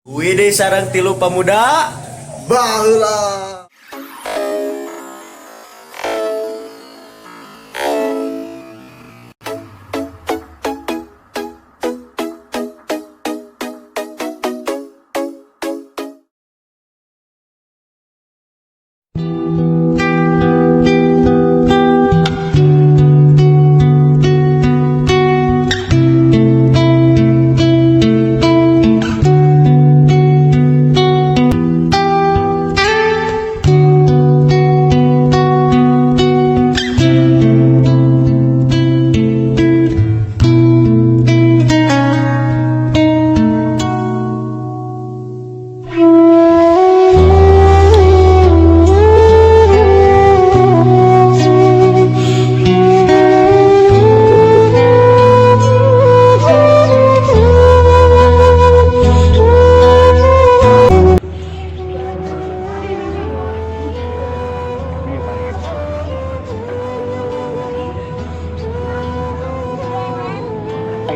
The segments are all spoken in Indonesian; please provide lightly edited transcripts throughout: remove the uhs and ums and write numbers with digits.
Widih sarang tilu pemuda baheula.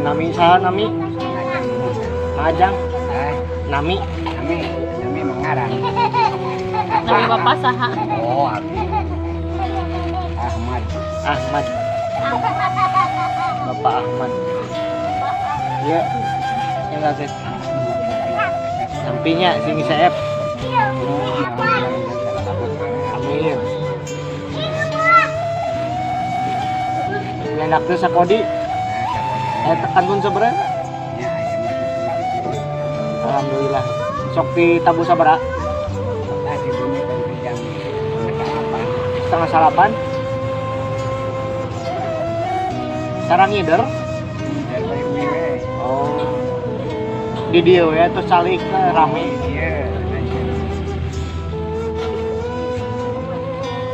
Nami saha nami? Ajang. Nami. Nami mengarang. Nama bapak saha? Oh, Ahmad. Ahmad. Bapak Ahmad. Iya. Yang ngasih. Sampingnya sing Saep. Amin. Enak tuh sakodi. Tekan pun seberapa? Alhamdulillah. Sok ditabu sabaraha? Setengah salapan. Sarang ngider. Oh. Di dieu ya terus salik rame.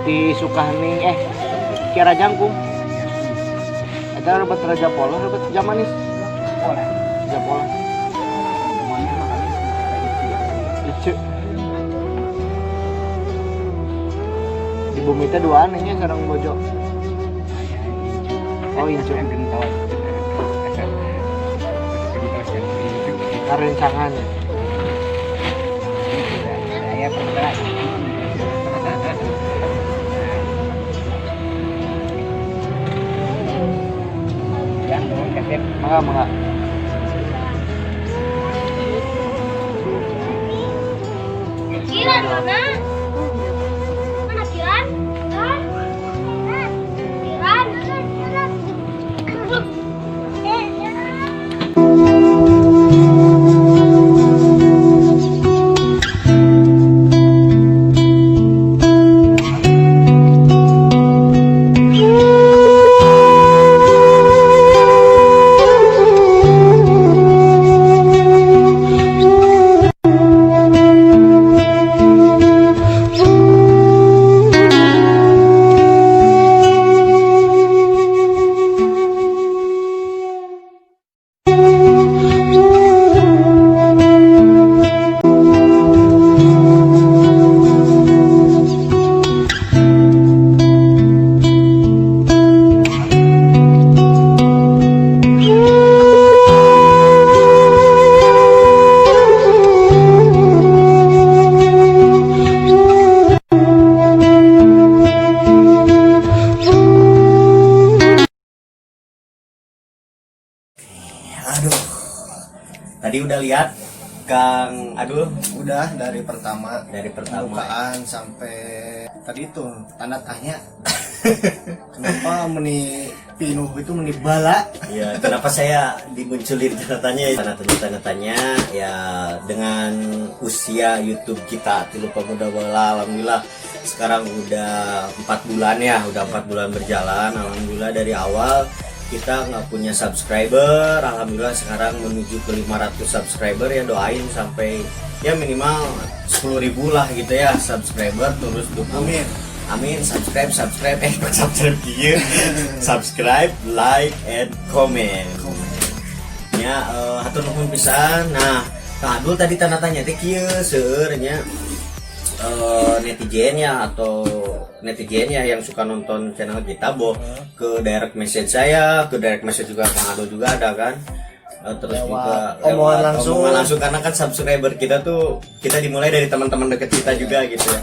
Di Sukahning Kiara Jangkung. Eta rebet Raja Pola, rebet Jamanis. Raja Pola. Ice. Di bumi teh duaan nya sareng bojo. Oh, Incu. Karencangan. Saya bergerak. Mangga. Kiran mana? Mana Kiran? Kiran. Aduh. Tadi udah lihat Kang Adul Udah dari pertama pembukaan sampai tadi itu tanda tanya. Kenapa meni pinuh itu meni bala? ya, kenapa saya dimunculin tanda tanya ya dengan usia YouTube kita Tilu Pemuda Bola. Alhamdulillah sekarang udah 4 bulan ya, udah 4 bulan berjalan. Alhamdulillah dari awal kita nggak punya subscriber, alhamdulillah sekarang menuju ke 500 subscriber ya, doain sampai ya minimal 10.000 lah gitu ya subscriber, terus dukung. Amin. Subscribe dia. Subscribe, like, and comment. Ya, hatur nuhun pisan. Nah, Kang Adul tadi tanda tanya teh kieu seueur nya netizen ya atau netizen ya yang suka nonton channel kita ke direct message saya, ke direct message juga Kang Ado juga ada kan. terus lewat juga omongan lewat langsung. omongan langsung karena kan subscriber kita tuh kita dimulai dari teman-teman deket kita juga gitu ya.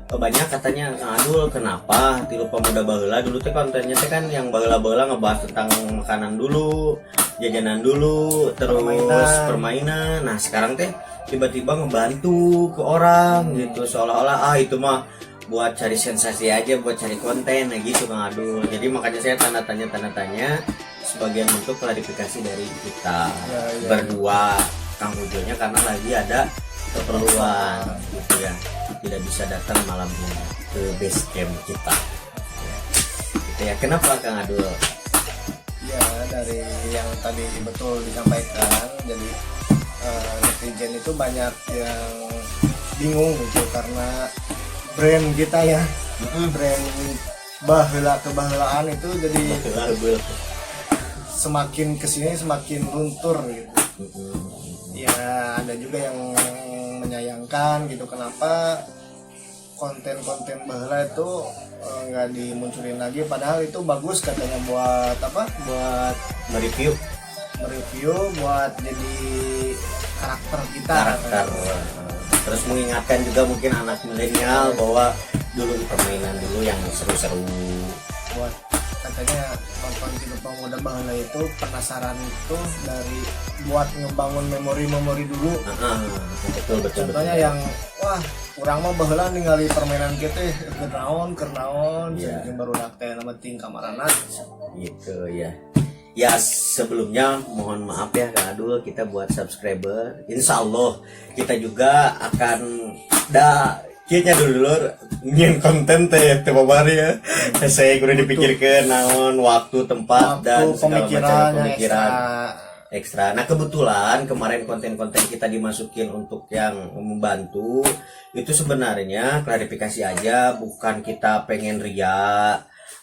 Banyak katanya Kang Adul kenapa Tilu Pemuda Baheula dulu teh kontennya teh kan yang baheula-baheula ngebahas tentang makanan dulu, jajanan dulu, terus permainan. Nah sekarang teh tiba-tiba ngebantu ke orang gitu, seolah-olah itu mah buat cari sensasi aja, buat cari konten nah gitu Kang Adul. Jadi makanya saya tanda tanya sebagian bentuk klarifikasi dari kita berdua Kang Ujonya karena lagi ada keperluan gitu ya, tidak bisa datang malam ini ke base camp kita gitu ya. Kenapa Kang Adul? Ya dari yang tadi betul disampaikan, jadi netizen itu banyak yang bingung gitu karena brand kita ya, brand baheula kebahelaan itu jadi semakin kesini semakin luntur gitu. Ya ada juga yang menyayangkan gitu kenapa konten-konten baheula itu nggak dimunculin lagi, padahal itu bagus katanya buat apa, buat Mereview buat jadi karakter kita terus mengingatkan juga mungkin anak milenial bahwa dulu permainan dulu yang seru-seru, buat katanya nonton Tilu Pemuda Baheula itu penasaran itu dari buat ngebangun memori dulu. Betul Contohnya yang wah kurang mah baheula ningali permainan kita kernaon Iya. baru teh nama ting kamarana gitu ya. Ya sebelumnya mohon maaf ya Kang Adul, kita buat subscriber insya Allah kita juga akan kayaknya dulu nyin konten teh babar ya. Saya kudu dipikirkan naon waktu tempat dan segala macam pemikiran ekstra. Nah kebetulan kemarin konten-konten kita dimasukin untuk yang membantu itu sebenarnya klarifikasi aja, bukan kita pengen ria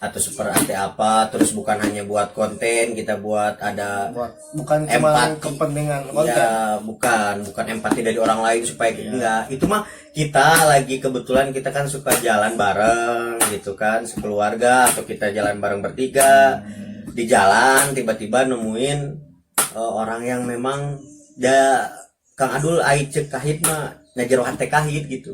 atau seperti apa, terus bukan hanya buat konten, kita buat ada bukan cuma empati, kepentingan konten ya bukan empati dari orang lain supaya enggak, itu mah kita lagi kebetulan kita kan suka jalan bareng gitu kan sekeluarga, atau kita jalan bareng bertiga di jalan tiba-tiba nemuin orang yang memang Kang Adul ai cek kahit mah ngajero hate kahit gitu.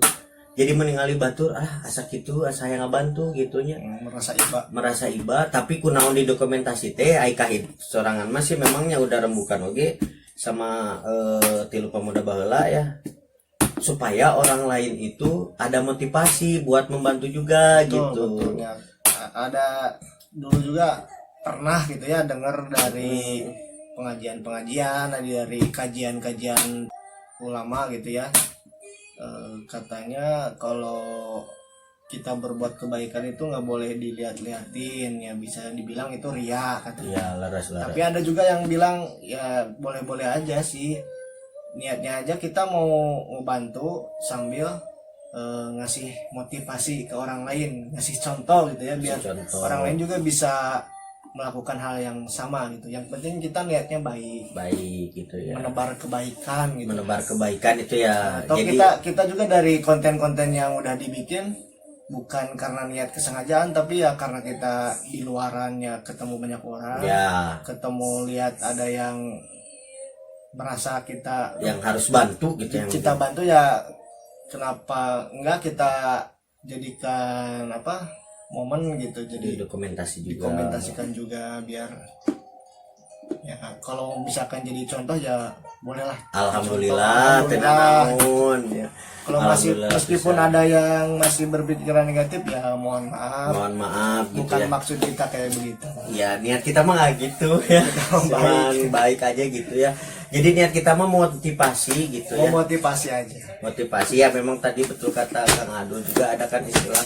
Jadi meningali batur asa kitu asa yang ngabantu gitunya, merasa iba tapi kunaon di dokumentasi teh ai kahit sorangan masih memangnya udah rembukan oge sama Tilu Pemuda Baheula ya, supaya orang lain itu ada motivasi buat membantu juga. Betul, gitu betul, ya. Ada dulu juga pernah gitu ya dengar dari pengajian dari kajian ulama gitu ya, katanya kalau kita berbuat kebaikan itu nggak boleh dilihat-liatin ya, bisa dibilang itu ria katanya. Ya, laras. Tapi ada juga yang bilang ya boleh-boleh aja sih, niatnya aja kita mau ngebantu sambil ngasih motivasi ke orang lain, ngasih contoh gitu ya, biar orang lain juga bisa melakukan hal yang sama gitu. Yang penting kita niatnya baik gitu ya, menebar kebaikan gitu. Menebar kebaikan itu ya. Atau jadi kita juga dari konten-konten yang udah dibikin bukan karena niat kesengajaan, tapi ya karena kita di luarannya ketemu banyak orang ya, ketemu lihat ada yang merasa kita yang harus bantu gitu, yang kita bantu ya, kenapa enggak kita jadikan apa momen gitu, jadi dokumentasikan juga biar ya kalau misalkan jadi contoh ya bolehlah. Alhamdulillah tenang ya. Kalau masih meskipun bisa. Ada yang masih berpikiran negatif ya mohon maaf bukan ya. Maksud kita kayak begitu ya, niat kita mah nggak gitu ya, baik aja gitu ya. Jadi niat kita mah motivasi gitu ya, motivasi ya. Memang tadi betul kata Kang Adul juga ada kan istilah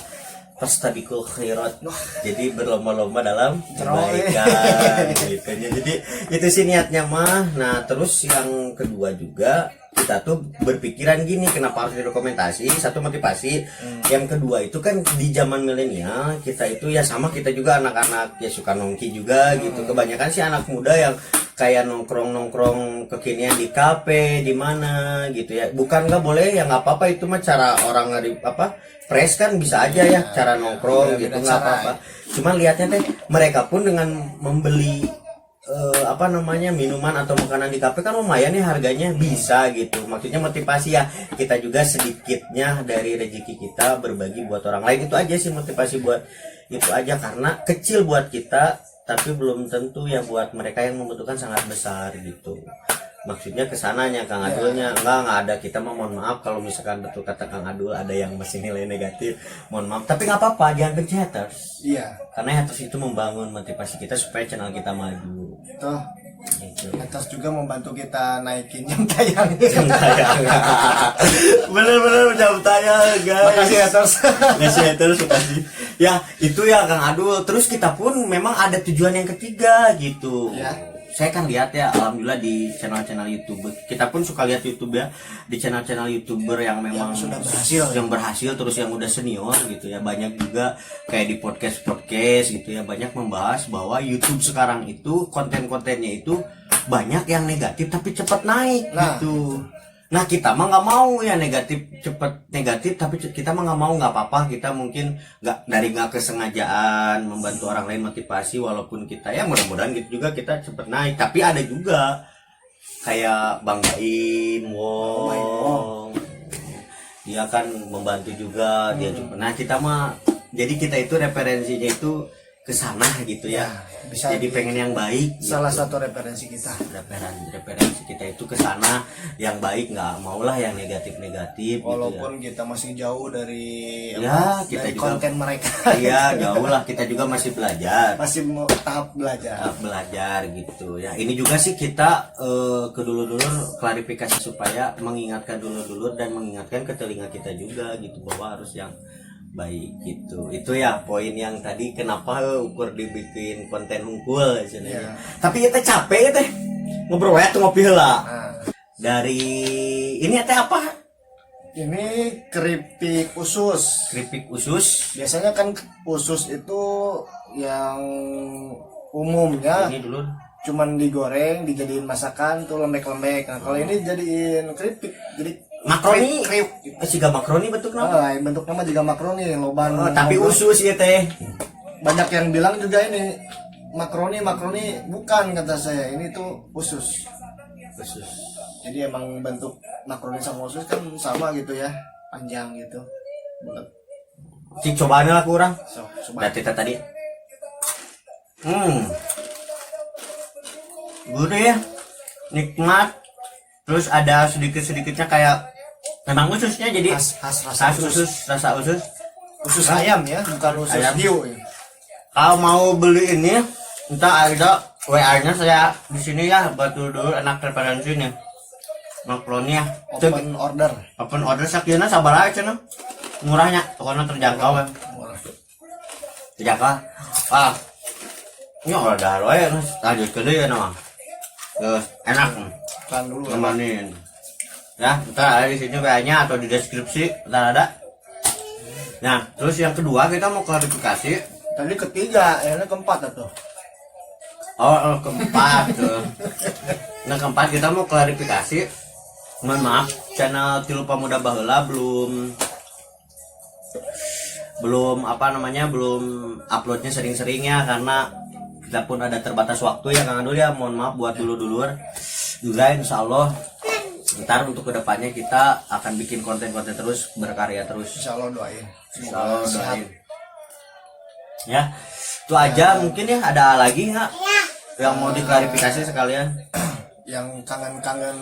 fastabiqul khairat, jadi berlomba-lomba dalam kebaikan gitu ya. Jadi itu sih niatnya mah. Nah terus yang kedua juga kita tuh berpikiran gini, kenapa harus didokumentasi? Satu motivasi, yang kedua itu kan di zaman milenial kita itu ya sama, kita juga anak-anak ya suka nongki juga gitu. Kebanyakan sih anak muda yang kayak nongkrong kekinian di kafe di mana gitu ya. Bukan nggak boleh ya, nggak apa-apa, itu mah cara orang fresh kan bisa aja ya, cara nongkrong gitu nggak apa-apa. Cuman lihatnya teh mereka pun dengan membeli apa namanya minuman atau makanan di kafe kan lumayan nih harganya, bisa gitu. Maksudnya motivasi ya, kita juga sedikitnya dari rezeki kita berbagi buat orang lain, itu aja sih motivasi buat itu aja, karena kecil buat kita tapi belum tentu ya buat mereka yang membutuhkan sangat besar gitu. Maksudnya kesananya Kang Adulnya nggak ada, kita mah mohon maaf kalau misalkan betul kata Kang Adul ada yang masih nilai negatif, mohon maaf, tapi nggak apa-apa, jangan benci haters. Iya. Karena haters itu membangun motivasi kita supaya channel kita maju. Tuh. Gitu. Atas juga membantu kita naikin jam tayang. Bener-bener jam tayang guys. Makasih haters. Ngasih haters makasih. Ya itu ya Kang Adul. Terus kita pun memang ada tujuan yang ketiga gitu. Ya. Saya kan lihat ya, alhamdulillah di channel-channel YouTube. Kita pun suka lihat YouTube ya, di channel-channel YouTuber yang memang Yang sudah berhasil. yang berhasil terus yang udah senior gitu ya. Banyak juga kayak di podcast gitu ya, banyak membahas bahwa YouTube sekarang itu konten-kontennya itu banyak yang negatif tapi cepat naik gitu. Nah kita mah nggak mau ya cepet negatif, tapi kita mah nggak mau, nggak apa-apa, kita mungkin nggak kesengajaan membantu orang lain motivasi, walaupun kita ya mudah-mudahan gitu juga kita cepet naik. Tapi ada juga kayak Bang Baim, Wong, dia kan membantu juga, dia juga. Nah kita mah jadi kita itu referensinya itu ke sana gitu ya. Bisa jadi pengen yang baik gitu. Salah satu referensi kita. Referensi kita itu ke sana yang baik, nggak maulah yang negatif Walaupun gitu ya. kita masih jauh dari Ya, kita dari juga konten mereka. Iya, jauh lah, kita juga masih belajar. Masih mau tahap belajar. Belajar gitu ya. Ini juga sih kita ke dulur-dulur klarifikasi supaya mengingatkan dulur-dulur dan mengingatkan ke telinga kita juga gitu bahwa harus yang baik gitu. Itu ya poin yang tadi kenapa ukur dibikin konten unggul sebenarnya. Tapi kita capek teh ngobrol ya tuh ngopi heula. Dari ini teh apa? Ini keripik usus. Keripik usus. Biasanya kan usus itu yang umumnya Ini dulu cuman digoreng, dijadiin masakan tuh lembek-lembek. Nah, kalau ini jadiin keripik, jadi makroni. kriuk. Siga makroni bentuknya. Bentuk nama juga makroni, loban. Tapi usus ya teh. Banyak yang bilang juga ini makroni bukan, kata saya. Ini tuh usus. Usus. Jadi emang bentuk makroni sama usus kan sama gitu ya, panjang gitu. Bulat. Cik cobaan lah kurang. So, coba. Berarti tadi. Gurih ya. Nikmat. Terus ada sedikit-sedikitnya kayak memang ususnya jadi Khas rasa usus. Usus ayam ya, bukan usus Ayam. hiu. Ya. Kalau mau beli ini, entah ada WA-nya saya di sini ya, buat dulu enak referensi nih. Makroni ya. Open order. Open order sakitnya sabar aja cenah. Murahnya, pokoknya terjangkau ya. Terjangkau. Ini orang dahar wae lanjut ke dia nama. Enak. Kan dulu. Nemanin. Ya, ntar ada di sini WA-nya atau di deskripsi, ntar ada. Nah, terus yang kedua kita mau klarifikasi. Tadi ketiga, ini keempat tuh. Oh, keempat tuh. Nah, keempat kita mau klarifikasi. Mohon maaf, channel Tilu Pamuda Baheula belum uploadnya sering-sering ya, karena kita pun ada terbatas waktu ya Kang Adul ya. Mohon maaf buat dulur-dulur juga, insya Allah ntar untuk kedepannya kita akan bikin konten-konten terus, berkarya terus. Insya Allah doain. Insya Allah doain. Ya, itu aja mungkin ya. Ada lagi nggak yang mau diklarifikasi sekalian? Yang kangen-kangen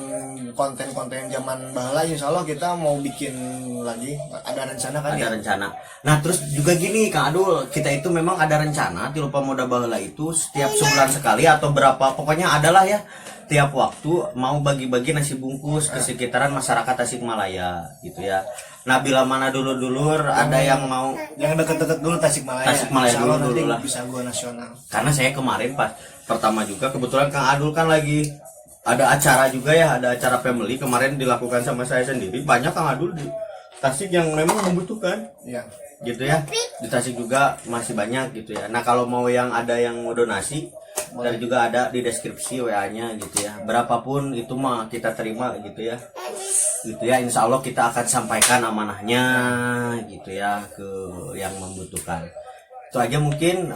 konten-konten zaman bahala, insya Allah kita mau bikin lagi. Ada rencana kan? Ada rencana. Nah terus juga gini Kang Adul, kita itu memang ada rencana Tilu Pamuda Baheula itu setiap sebulan sekali atau berapa, pokoknya adalah ya tiap waktu mau bagi-bagi nasi bungkus ke sekitaran masyarakat Tasikmalaya gitu ya. Nah bila mana dulur-dulur ada yang mau, yang deket-deket dulu Tasikmalaya. Tasikmalaya Insya Allah dulu nanti lah. bisa gua nasional. Karena saya kemarin pas pertama juga kebetulan Kang Adul kan lagi ada acara juga ya, ada acara family kemarin dilakukan sama saya sendiri. Banyak Kang Adul di Tasik yang memang membutuhkan. Iya. Gitu ya. Di Tasik juga masih banyak gitu ya. Nah kalau mau yang ada yang mau donasi, dan juga ada di deskripsi WA-nya gitu ya. Berapapun itu mah kita terima gitu ya. Gitu ya, insya Allah kita akan sampaikan amanahnya gitu ya ke yang membutuhkan. Itu aja mungkin.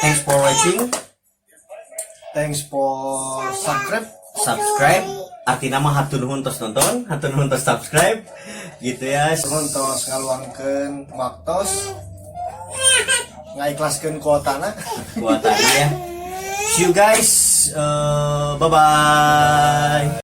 Thanks for watching. Thanks for subscribe artinya mah hatur nuhun tos nonton, hatur nuhun tos subscribe gitu ya. Tos ngaluangkeun waktos ngaikhlaskeun kuotana. Buat tadi ya. See you guys. Bye bye.